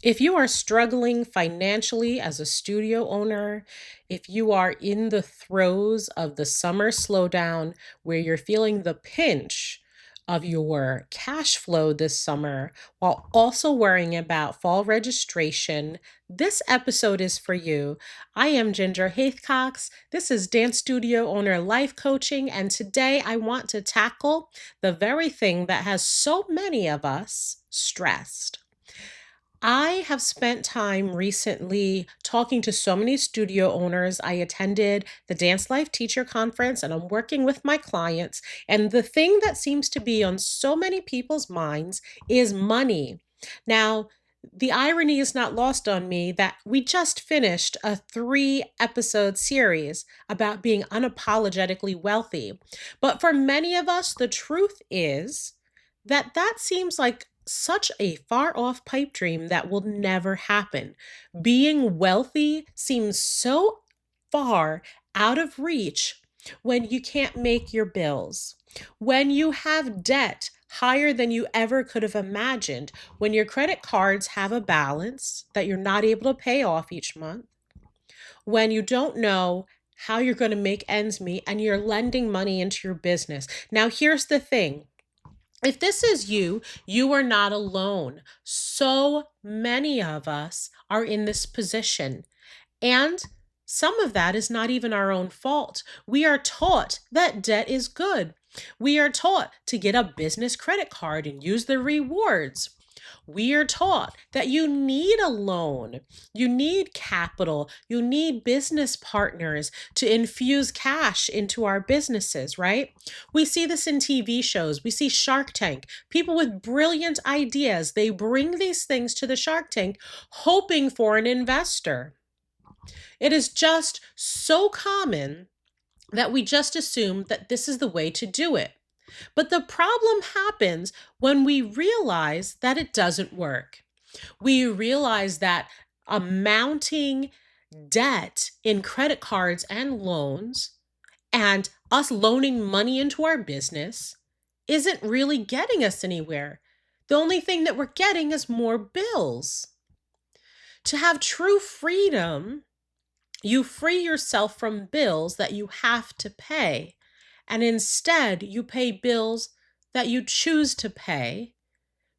If you are struggling financially as a studio owner, if you are in the throes of the summer slowdown where you're feeling the pinch of your cash flow this summer while also worrying about fall registration, this episode is for you. I am Ginger Haithcox. This is Dance Studio Owner Life Coaching, and today I want to tackle the very thing that has so many of us stressed. I have spent time recently talking to so many studio owners. I attended the Dance Life Teacher Conference and I'm working with my clients. And the thing that seems to be on so many people's minds is money. Now, the irony is not lost on me that we just finished a 3-episode series about being unapologetically wealthy. But for many of us, the truth is that seems like such a far off pipe dream that will never happen. Being wealthy seems so far out of reach when you can't make your bills, when you have debt higher than you ever could have imagined, when your credit cards have a balance that you're not able to pay off each month, when you don't know how you're going to make ends meet and you're lending money into your business. Now, here's the thing. If this is you, you are not alone. So many of us are in this position. And some of that is not even our own fault. We are taught that debt is good. We are taught to get a business credit card and use the rewards. We are taught that you need a loan, you need capital, you need business partners to infuse cash into our businesses, right? We see this in TV shows. We see Shark Tank. People with brilliant ideas, they bring these things to the Shark Tank hoping for an investor. It is just so common that we just assume that this is the way to do it. But the problem happens when we realize that it doesn't work. We realize that a mounting debt in credit cards and loans and us loaning money into our business isn't really getting us anywhere. The only thing that we're getting is more bills. To have true freedom, you free yourself from bills that you have to pay, and instead you pay bills that you choose to pay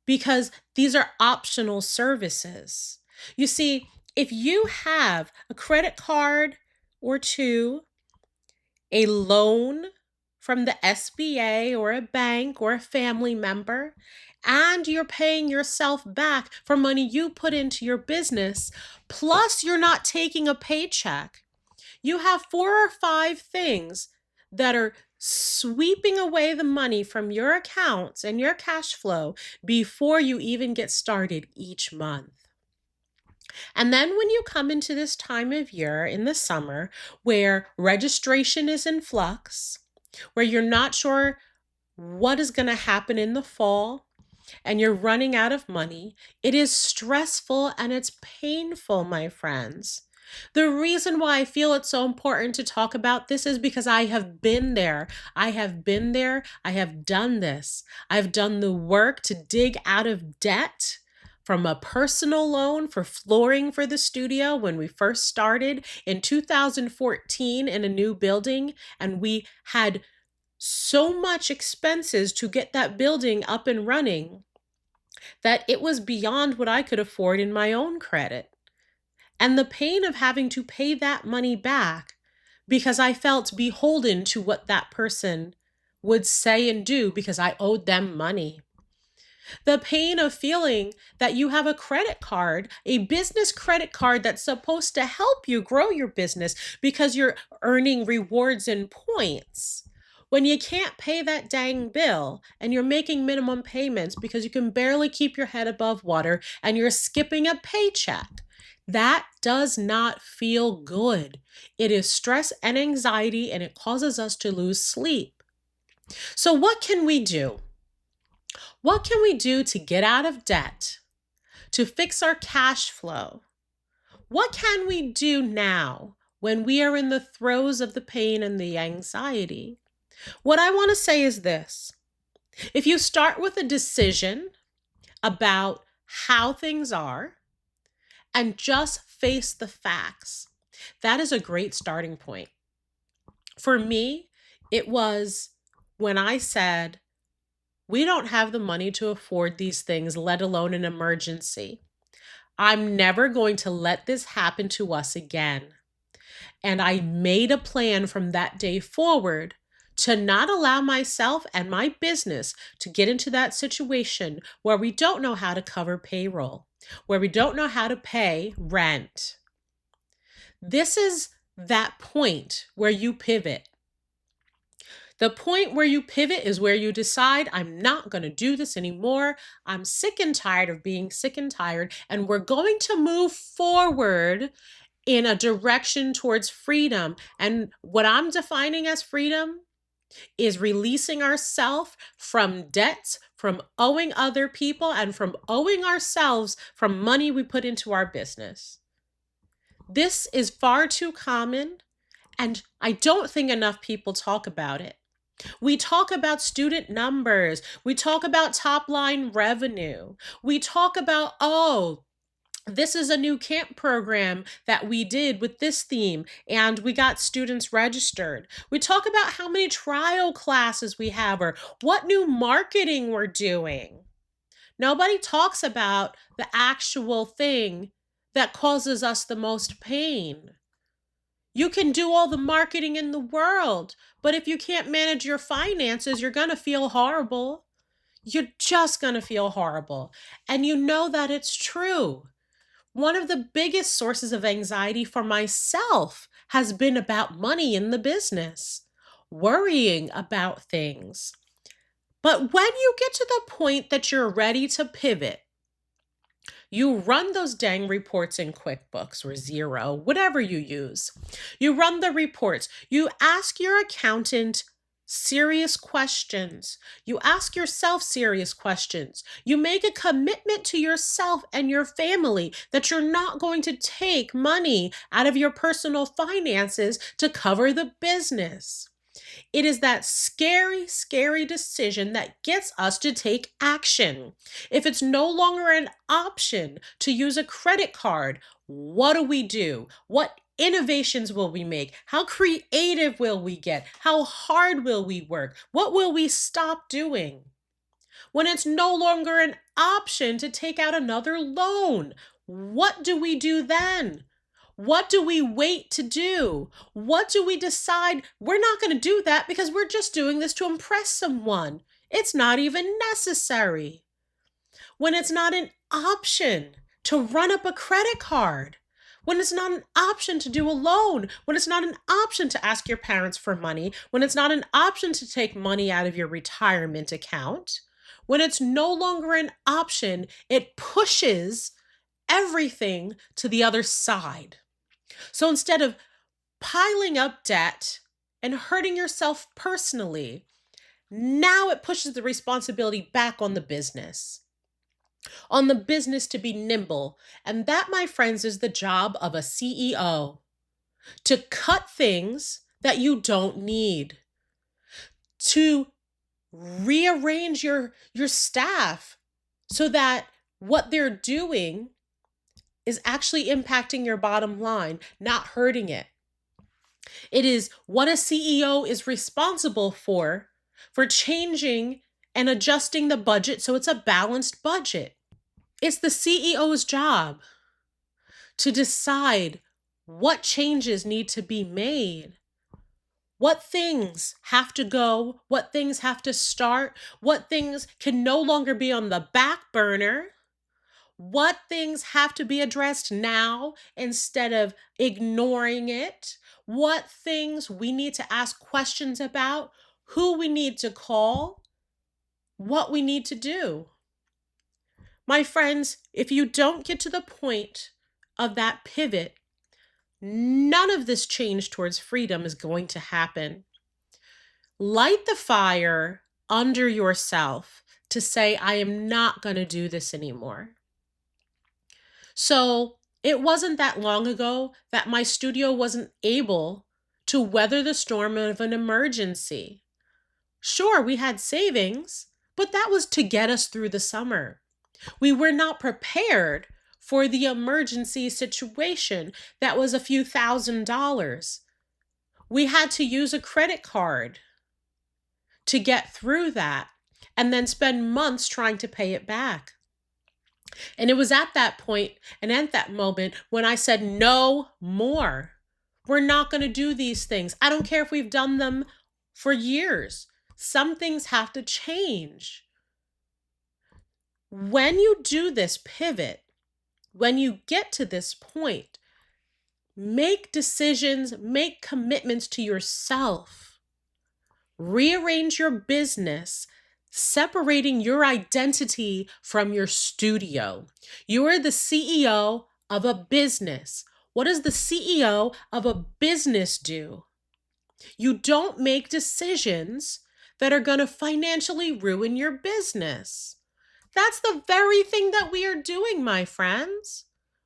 because these are optional services. You see, if you have a credit card or two, a loan from the SBA or a bank or a family member, and you're paying yourself back for money you put into your business, plus you're not taking a paycheck, you have 4 or 5 things that are sweeping away the money from your accounts and your cash flow before you even get started each month. And then when you come into this time of year in the summer where registration is in flux, where you're not sure what is going to happen in the fall, and you're running out of money, it is stressful and it's painful, my friends. The reason why I feel it's so important to talk about this is because I have been there. I have been there. I have done this. I've done the work to dig out of debt from a personal loan for flooring for the studio when we first started in 2014 in a new building, and we had so much expenses to get that building up and running that it was beyond what I could afford in my own credit. And the pain of having to pay that money back because I felt beholden to what that person would say and do because I owed them money. The pain of feeling that you have a credit card, a business credit card that's supposed to help you grow your business because you're earning rewards and points. When you can't pay that dang bill and you're making minimum payments because you can barely keep your head above water and you're skipping a paycheck. That does not feel good. It is stress and anxiety, and it causes us to lose sleep. So what can we do? What can we do to get out of debt, to fix our cash flow? What can we do now when we are in the throes of the pain and the anxiety? What I want to say is this. If you start with a decision about how things are, and just face the facts. That is a great starting point. For me, it was when I said, we don't have the money to afford these things, let alone an emergency. I'm never going to let this happen to us again. And I made a plan from that day forward to not allow myself and my business to get into that situation where we don't know how to cover payroll, where we don't know how to pay rent. This is that point where you pivot. The point where you pivot is where you decide, I'm not going to do this anymore. I'm sick and tired of being sick and tired, and we're going to move forward in a direction towards freedom. And what I'm defining as freedom is releasing ourselves from debts, from owing other people, and from owing ourselves from money we put into our business. This is far too common, and I don't think enough people talk about it. We talk about student numbers. We talk about top line revenue. We talk about, oh, this is a new camp program that we did with this theme, and we got students registered. We talk about how many trial classes we have or what new marketing we're doing. Nobody talks about the actual thing that causes us the most pain. You can do all the marketing in the world, but if you can't manage your finances, you're going to feel horrible. You're just going to feel horrible. And you know that it's true. One of the biggest sources of anxiety for myself has been about money in the business, worrying about things. But when you get to the point that you're ready to pivot, you run those dang reports in QuickBooks or Xero, whatever you use. You run the reports. You ask your accountant serious questions. You ask yourself serious questions. You make a commitment to yourself and your family that you're not going to take money out of your personal finances to cover the business. It is that scary, scary decision that gets us to take action. If it's no longer an option to use a credit card, what do we do? What innovations will we make? How creative will we get? How hard will we work? What will we stop doing? When it's no longer an option to take out another loan, what do we do then? What do we wait to do? What do we decide? We're not going to do that because we're just doing this to impress someone. It's not even necessary. When it's not an option to run up a credit card, when it's not an option to do a loan, when it's not an option to ask your parents for money, when it's not an option to take money out of your retirement account, when it's no longer an option, it pushes everything to the other side. So instead of piling up debt and hurting yourself personally, now it pushes the responsibility back on the business to be nimble. And that, my friends, is the job of a CEO, to cut things that you don't need, to rearrange your staff so that what they're doing is actually impacting your bottom line, not hurting it. It is what a CEO is responsible for changing and adjusting the budget so it's a balanced budget. It's the CEO's job to decide what changes need to be made, what things have to go, what things have to start, what things can no longer be on the back burner, what things have to be addressed now instead of ignoring it, what things we need to ask questions about, who we need to call, what we need to do. My friends, if you don't get to the point of that pivot, none of this change towards freedom is going to happen. Light the fire under yourself to say, I am not going to do this anymore. So it wasn't that long ago that my studio wasn't able to weather the storm of an emergency. Sure, we had savings, but that was to get us through the summer. We were not prepared for the emergency situation that was a few $1,000s. We had to use a credit card to get through that and then spend months trying to pay it back. And it was at that point and at that moment when I said, no more. We're not going to do these things. I don't care if we've done them for years. Some things have to change. When you do this pivot, when you get to this point, make decisions, make commitments to yourself. Rearrange your business, separating your identity from your studio. You are the CEO of a business. What does the CEO of a business do? You don't make decisions that are going to financially ruin your business. That's the very thing that we are doing, my friends.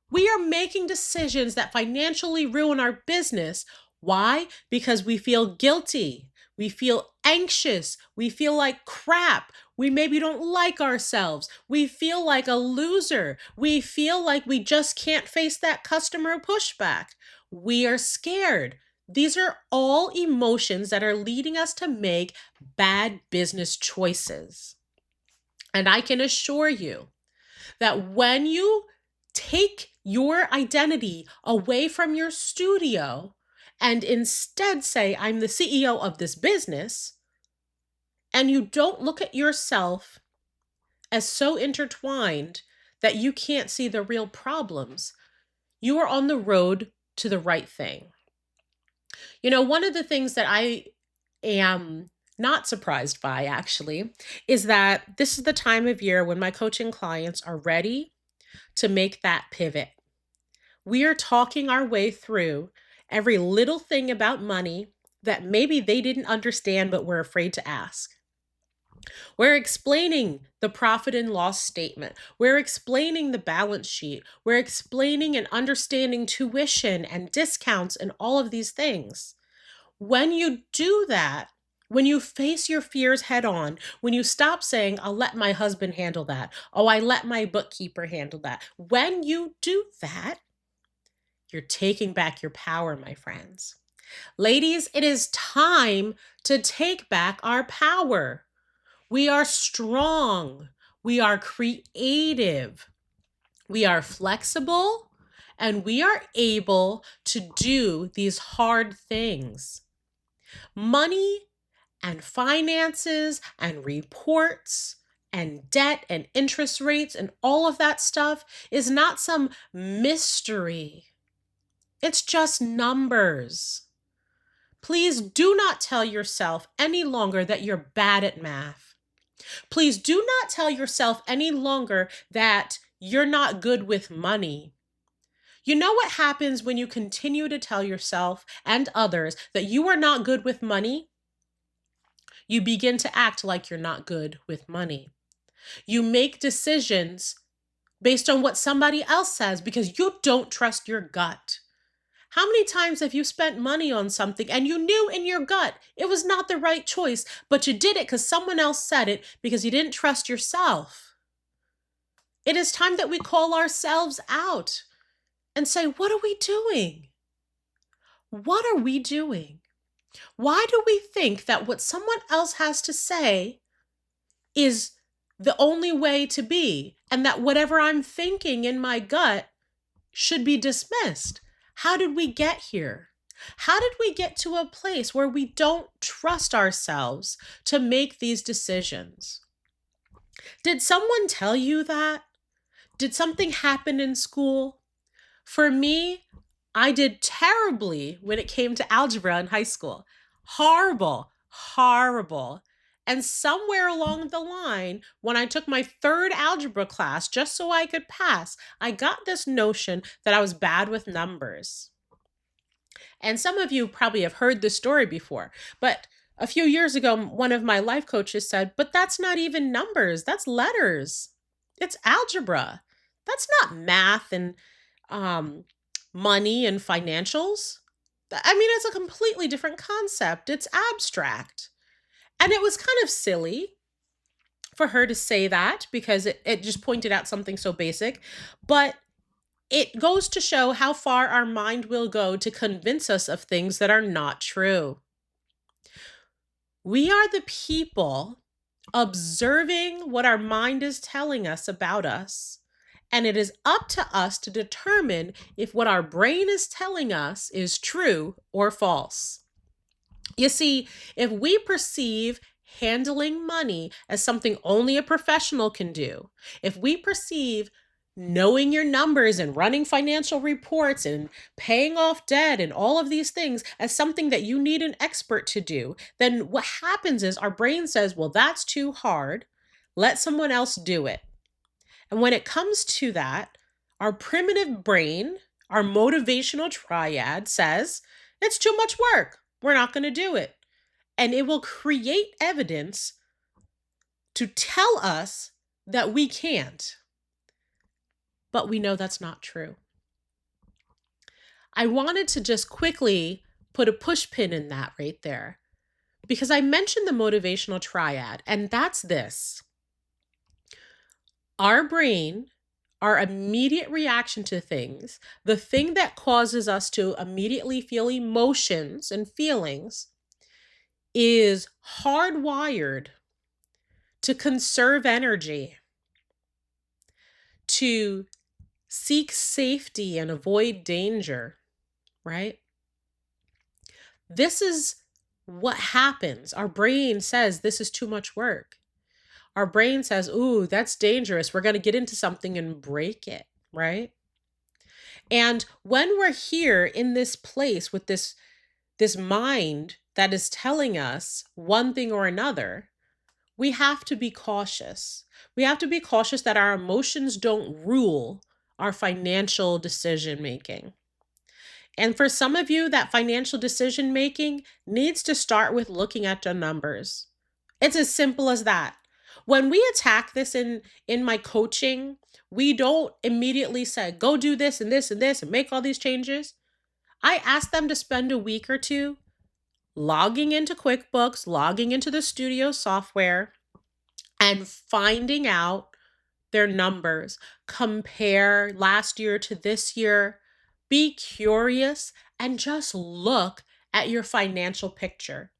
We are making decisions that financially ruin our business. Why? Because we feel guilty. We feel anxious. We feel like crap. We maybe don't like ourselves. We feel like a loser. We feel like we just can't face that customer pushback. We are scared. These are all emotions that are leading us to make bad business choices. And I can assure you that when you take your identity away from your studio and instead say, I'm the CEO of this business, and you don't look at yourself as so intertwined that you can't see the real problems, you are on the road to the right thing. One of the things that I am not surprised by actually is that this is the time of year when my coaching clients are ready to make that pivot. We are talking our way through every little thing about money that maybe they didn't understand but were afraid to ask. We're explaining the profit and loss statement. We're explaining the balance sheet. We're explaining and understanding tuition and discounts and all of these things. When you do that, when you face your fears head on, when you stop saying, I'll let my husband handle that. Oh, I let my bookkeeper handle that. When you do that, you're taking back your power, my friends. Ladies, it is time to take back our power. We are strong. We are creative. We are flexible, and we are able to do these hard things. Money and finances and reports and debt and interest rates and all of that stuff is not some mystery. It's just numbers. Please do not tell yourself any longer that you're bad at math. Please do not tell yourself any longer that you're not good with money. You know what happens when you continue to tell yourself and others that you are not good with money? You begin to act like you're not good with money. You make decisions based on what somebody else says because you don't trust your gut. How many times have you spent money on something and you knew in your gut it was not the right choice, but you did it because someone else said it because you didn't trust yourself? It is time that we call ourselves out and say, what are we doing? What are we doing? Why do we think that what someone else has to say is the only way to be, and that whatever I'm thinking in my gut should be dismissed? How did we get here? How did we get to a place where we don't trust ourselves to make these decisions? Did someone tell you that? Did something happen in school? For me, I did terribly when it came to algebra in high school. Horrible, horrible. And somewhere along the line, when I took my third algebra class just so I could pass, I got this notion that I was bad with numbers. And some of you probably have heard this story before, but a few years ago, one of my life coaches said, but that's not even numbers, that's letters. It's algebra. That's not math and um, money and financials. I mean, it's a completely different concept. It's abstract. And it was kind of silly for her to say that because it just pointed out something so basic. But It goes to show how far our mind will go to convince us of things that are not true. We are the people observing what our mind is telling us about us. And it is up to us to determine if what our brain is telling us is true or false. You see, if we perceive handling money as something only a professional can do, if we perceive knowing your numbers and running financial reports and paying off debt and all of these things as something that you need an expert to do, then what happens is our brain says, well, that's too hard. Let someone else do it. And when it comes to that, our primitive brain, our motivational triad says, it's too much work. We're not going to do it. And it will create evidence to tell us that we can't. But we know that's not true. I wanted to just quickly put a push pin in that right there, because I mentioned the motivational triad, and that's this. Our brain, our immediate reaction to things, the thing that causes us to immediately feel emotions and feelings, is hardwired to conserve energy, to seek safety and avoid danger, right? This is what happens. Our brain says this is too much work. Our brain says, ooh, that's dangerous. We're going to get into something and break it, right? And when we're here in this place with this mind that is telling us one thing or another, we have to be cautious. We have to be cautious that our emotions don't rule our financial decision making. And for some of you, that financial decision making needs to start with looking at the numbers. It's as simple as that. When we attack this in my coaching, we don't immediately say, go do this and this and this and make all these changes. I ask them to spend a week or two logging into QuickBooks, logging into the studio software, and finding out their numbers. Compare last year to this year. Be curious and just look at your financial picture.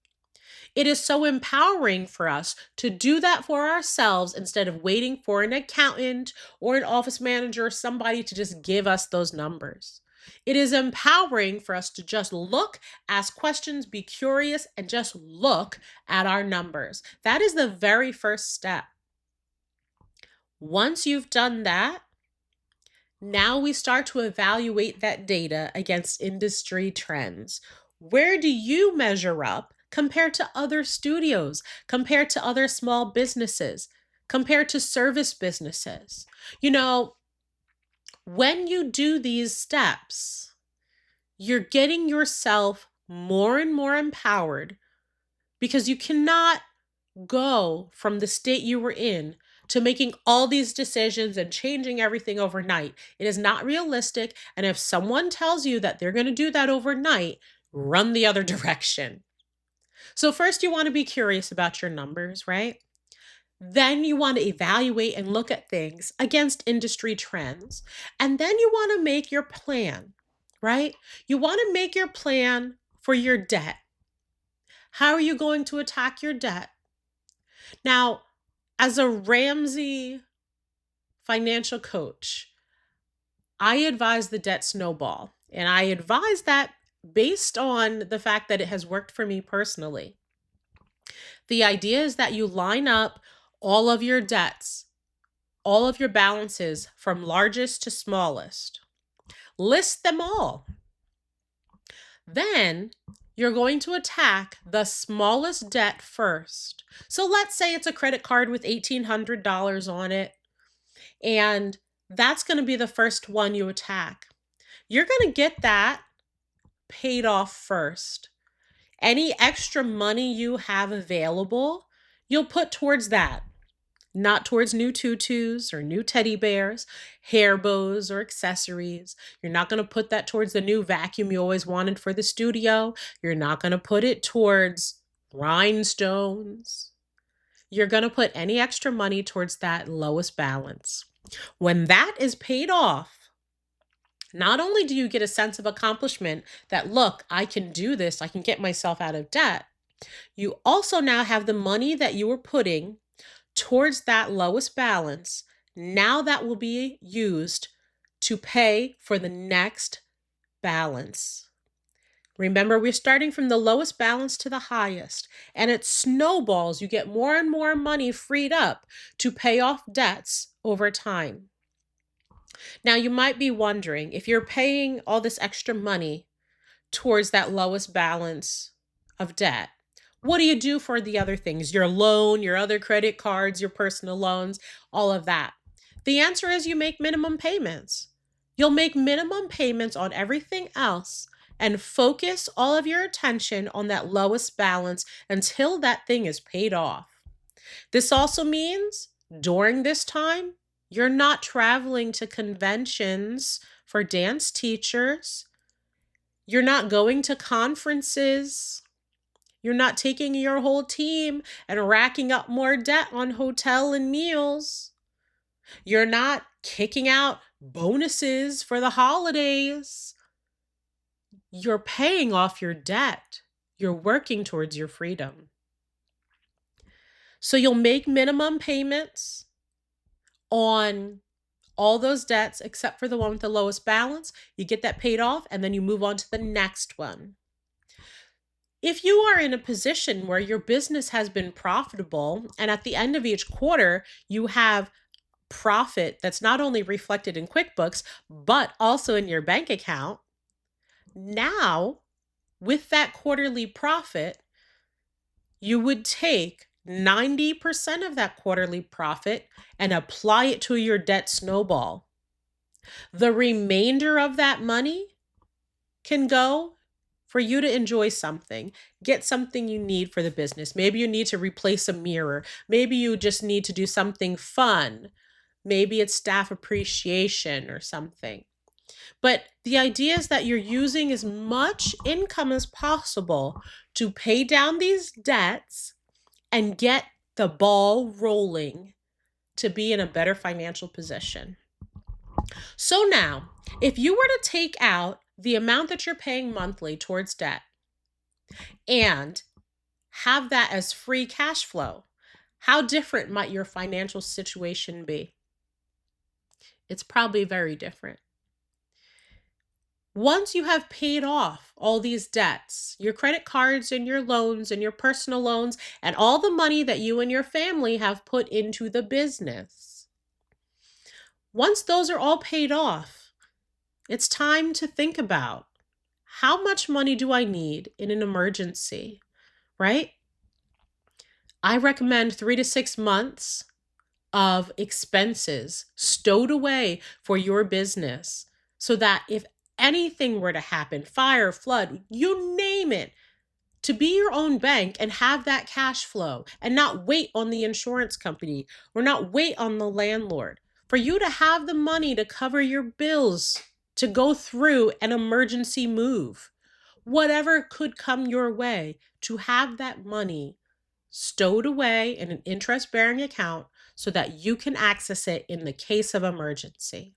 It is so empowering for us to do that for ourselves instead of waiting for an accountant or an office manager or somebody to just give us those numbers. It is empowering for us to just look, ask questions, be curious, and just look at our numbers. That is the very first step. Once you've done that, now we start to evaluate that data against industry trends. Where do you measure up compared to other studios, compared to other small businesses, compared to service businesses? You know, when you do these steps, you're getting yourself more and more empowered, because you cannot go from the state you were in to making all these decisions and changing everything overnight. It is not realistic. And if someone tells you that they're going to do that overnight, run the other direction. So first, you want to be curious about your numbers, right? Then you want to evaluate and look at things against industry trends. And then you want to make your plan, right? You want to make your plan for your debt. How are you going to attack your debt? Now, as a Ramsey financial coach, I advise the debt snowball. And I advise that based on the fact that it has worked for me personally. The idea is that you line up all of your debts, all of your balances from largest to smallest. List them all. Then you're going to attack the smallest debt first. So let's say it's a credit card with $1,800 on it, and that's going to be the first one you attack. You're going to get that paid off first. Any extra money you have available, you'll put towards that, not towards new tutus or new teddy bears, hair bows, or accessories. You're not going to put that towards the new vacuum you always wanted for the studio. You're not going to put it towards rhinestones. You're going to put any extra money towards that lowest balance. When that is paid off, Not only do you get a sense of accomplishment that, look, I can do this, I can get myself out of debt, you also now have the money that you were putting towards that lowest balance. Now that will be used to pay for the next balance. Remember, we're starting from the lowest balance to the highest, and it snowballs. You get more and more money freed up to pay off debts over time. Now, you might be wondering if you're paying all this extra money towards that lowest balance of debt, what do you do for the other things? Your loan, your other credit cards, your personal loans, all of that. The answer is you make minimum payments. You'll make minimum payments on everything else and focus all of your attention on that lowest balance until that thing is paid off. This also means during this time, you're not traveling to conventions for dance teachers. You're not going to conferences. You're not taking your whole team and racking up more debt on hotel and meals. You're not kicking out bonuses for the holidays. You're paying off your debt. You're working towards your freedom. So you'll make minimum payments on all those debts except for the one with the lowest balance. You get that paid off, and then you move on to the next one. If you are in a position where your business has been profitable and at the end of each quarter you have profit that's not only reflected in QuickBooks, but also in your bank account, now with that quarterly profit, you would take 90% of that quarterly profit and apply it to your debt snowball. The remainder of that money can go for you to enjoy something, get something you need for the business. Maybe you need to replace a mirror. Maybe you just need to do something fun. Maybe it's staff appreciation or something. But the idea is that you're using as much income as possible to pay down these debts and get the ball rolling to be in a better financial position. So now, if you were to take out the amount that you're paying monthly towards debt and have that as free cash flow, how different might your financial situation be? It's probably very different. Once you have paid off all these debts, your credit cards and your loans and your personal loans and all the money that you and your family have put into the business, once those are all paid off, it's time to think about how much money do I need in an emergency, right? I recommend 3 to 6 months of expenses stowed away for your business so that if anything were to happen, fire, flood, you name it, to be your own bank and have that cash flow and not wait on the insurance company or not wait on the landlord. For you to have the money to cover your bills, to go through an emergency move, whatever could come your way, to have that money stowed away in an interest-bearing account so that you can access it in the case of emergency.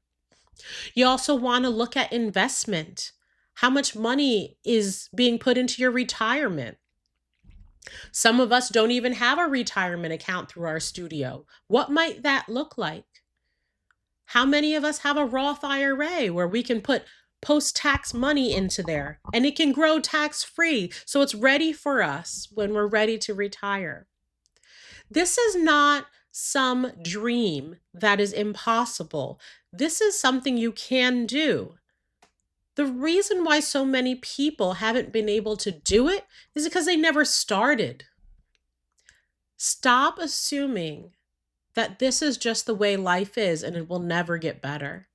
You also want to look at investment. How much money is being put into your retirement? Some of us don't even have a retirement account through our studio. What might that look like? How many of us have a Roth IRA where we can put post-tax money into there and it can grow tax-free so it's ready for us when we're ready to retire? This is not some dream that is impossible. This is something you can do. The reason why so many people haven't been able to do it is because they never started. Stop assuming that this is just the way life is and it will never get better.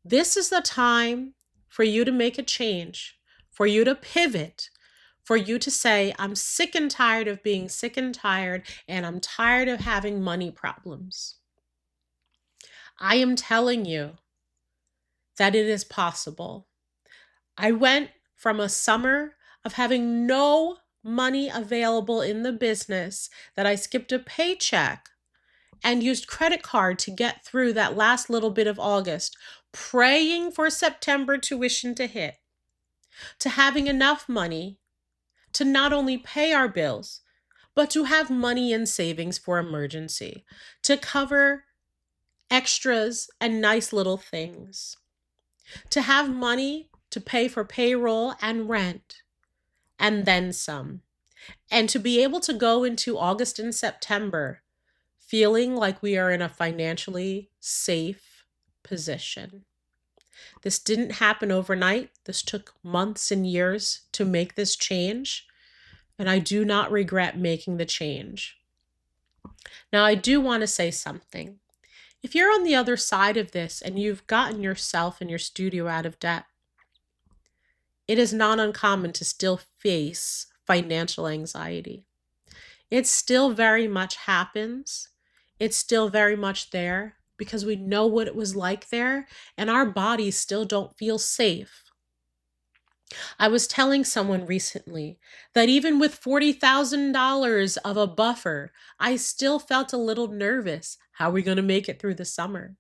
This is the time for you to make a change, for you to pivot, for you to say, I'm sick and tired of being sick and tired, and I'm tired of having money problems. I am telling you that it is possible. I went from a summer of having no money available in the business, that I skipped a paycheck and used credit card to get through that last little bit of August, praying for September tuition to hit, to having enough money to not only pay our bills, but to have money in savings for emergency, to cover extras and nice little things, to have money to pay for payroll and rent, and then some, and to be able to go into August and September feeling like we are in a financially safe position. This didn't happen overnight. This took months and years to make this change, and I do not regret making the change. Now, I do want to say something. If you're on the other side of this and you've gotten yourself and your studio out of debt, it is not uncommon to still face financial anxiety. It still very much happens. It's still very much there because we know what it was like there, and our bodies still don't feel safe. I was telling someone recently that even with $40,000 of a buffer, I still felt a little nervous. How are we going to make it through the summer?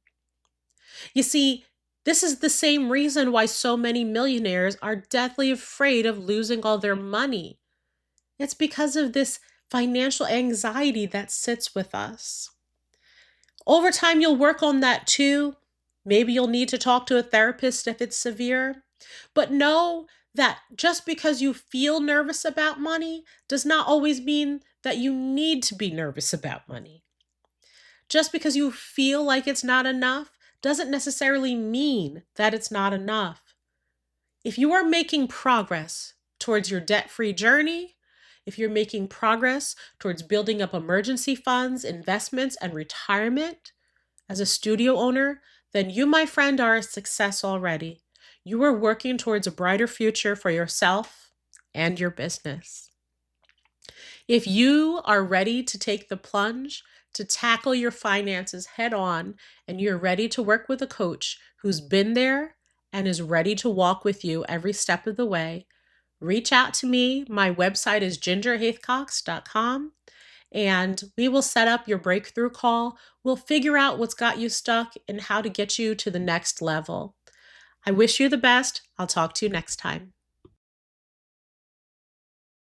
You see, this is the same reason why so many millionaires are deathly afraid of losing all their money. It's because of this financial anxiety that sits with us. Over time, you'll work on that too. Maybe you'll need to talk to a therapist if it's severe. But know that just because you feel nervous about money does not always mean that you need to be nervous about money. Just because you feel like it's not enough doesn't necessarily mean that it's not enough. If you are making progress towards your debt-free journey, if you're making progress towards building up emergency funds, investments, and retirement as a studio owner, then you, my friend, are a success already. You are working towards a brighter future for yourself and your business. If you are ready to take the plunge, to tackle your finances head on, and you're ready to work with a coach who's been there and is ready to walk with you every step of the way, reach out to me. My website is gingerhaithcox.com, and we will set up your breakthrough call. We'll figure out what's got you stuck and how to get you to the next level. I wish you the best. I'll talk to you next time.